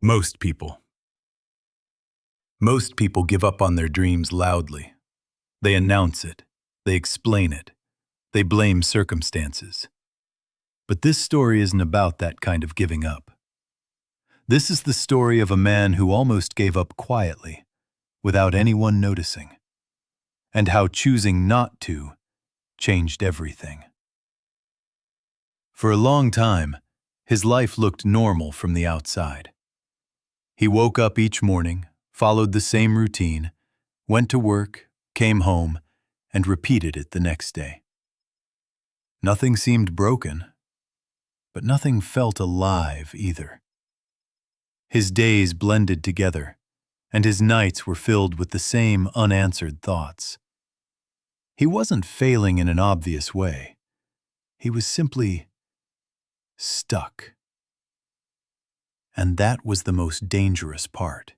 Most people. Most people give up on their dreams loudly. They announce it. They explain it. They blame circumstances. But this story isn't about that kind of giving up. This is the story of a man who almost gave up quietly, without anyone noticing, and how choosing not to changed everything. For a long time, his life looked normal from the outside. He woke up each morning, followed the same routine, went to work, came home, and repeated it the next day. Nothing seemed broken, but nothing felt alive either. His days blended together, and his nights were filled with the same unanswered thoughts. He wasn't failing in an obvious way. He was simply stuck. And that was the most dangerous part.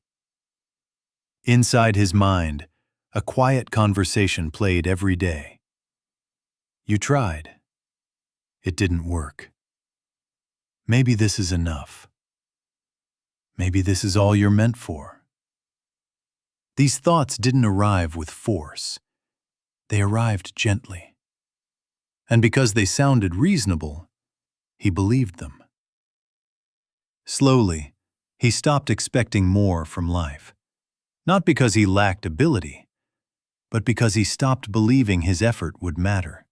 Inside his mind, a quiet conversation played every day. You tried. It didn't work. Maybe this is enough. Maybe this is all you're meant for. These thoughts didn't arrive with force. They arrived gently. And because they sounded reasonable, he believed them. Slowly, he stopped expecting more from life. Not because he lacked ability, but because he stopped believing his effort would matter.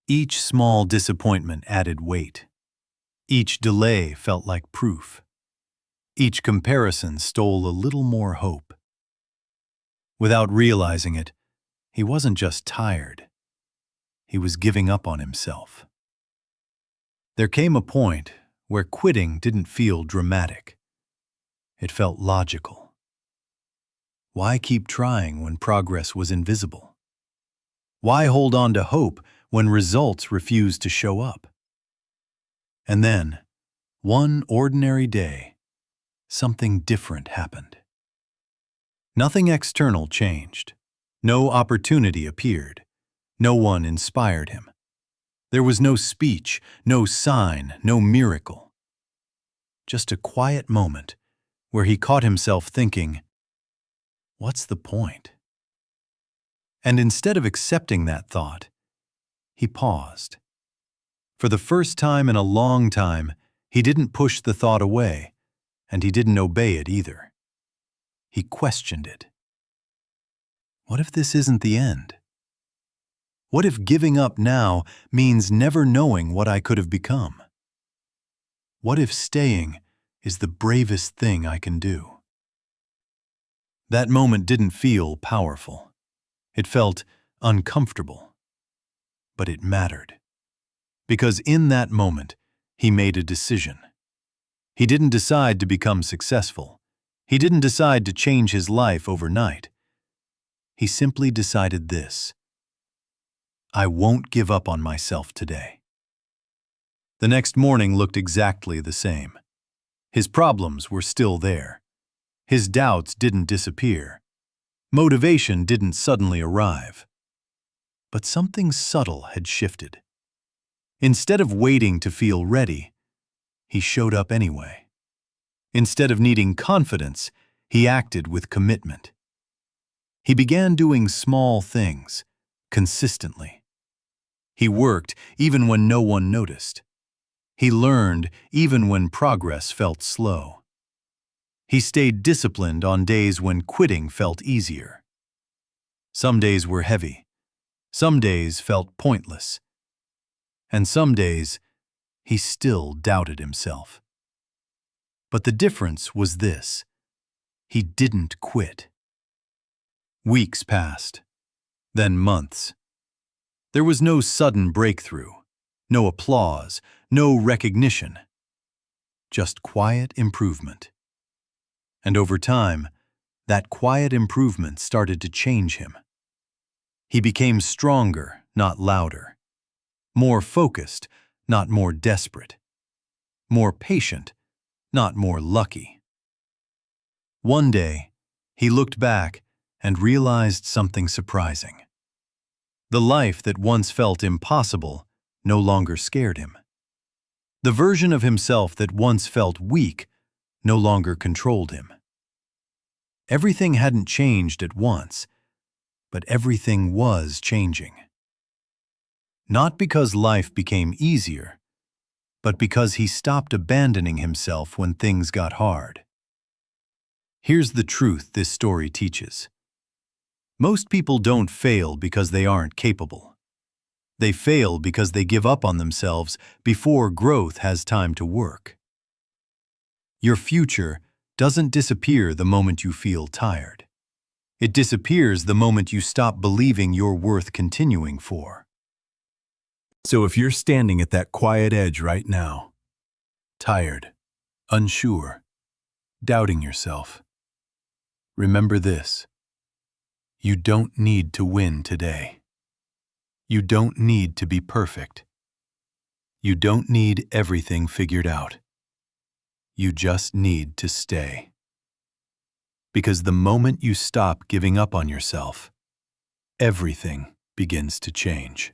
Each small disappointment added weight. Each delay felt like proof. Each comparison stole a little more hope. Without realizing it, he wasn't just tired. He was giving up on himself. There came a point where quitting didn't feel dramatic. It felt logical. Why keep trying when progress was invisible? Why hold on to hope when results refused to show up? And then, one ordinary day, something different happened. Nothing external changed. No opportunity appeared. No one inspired him. There was no speech, no sign, no miracle. Just a quiet moment where he caught himself thinking, "What's the point?" And instead of accepting that thought, he paused. For the first time in a long time, he didn't push the thought away, and he didn't obey it either. He questioned it. What if this isn't the end? What if giving up now means never knowing what I could have become? What if staying is the bravest thing I can do? That moment didn't feel powerful. It felt uncomfortable. But it mattered. Because in that moment, he made a decision. He didn't decide to become successful. He didn't decide to change his life overnight. He simply decided this: I won't give up on myself today. The next morning looked exactly the same. His problems were still there. His doubts didn't disappear. Motivation didn't suddenly arrive. But something subtle had shifted. Instead of waiting to feel ready, he showed up anyway. Instead of needing confidence, he acted with commitment. He began doing small things, consistently. He worked even when no one noticed. He learned even when progress felt slow. He stayed disciplined on days when quitting felt easier. Some days were heavy. Some days felt pointless. And some days, he still doubted himself. But the difference was this: he didn't quit. Weeks passed, then months. There was no sudden breakthrough, no applause, no recognition. Just quiet improvement. And over time, that quiet improvement started to change him. He became stronger, not louder. More focused, not more desperate. More patient, not more lucky. One day, he looked back and realized something surprising. The life that once felt impossible no longer scared him. The version of himself that once felt weak no longer controlled him. Everything hadn't changed at once, but everything was changing. Not because life became easier, but because he stopped abandoning himself when things got hard. Here's the truth this story teaches. Most people don't fail because they aren't capable. They fail because they give up on themselves before growth has time to work. Your future doesn't disappear the moment you feel tired. It disappears the moment you stop believing you're worth continuing for. So if you're standing at that quiet edge right now, tired, unsure, doubting yourself, remember this: you don't need to win today. You don't need to be perfect. You don't need everything figured out. You just need to stay. Because the moment you stop giving up on yourself, everything begins to change.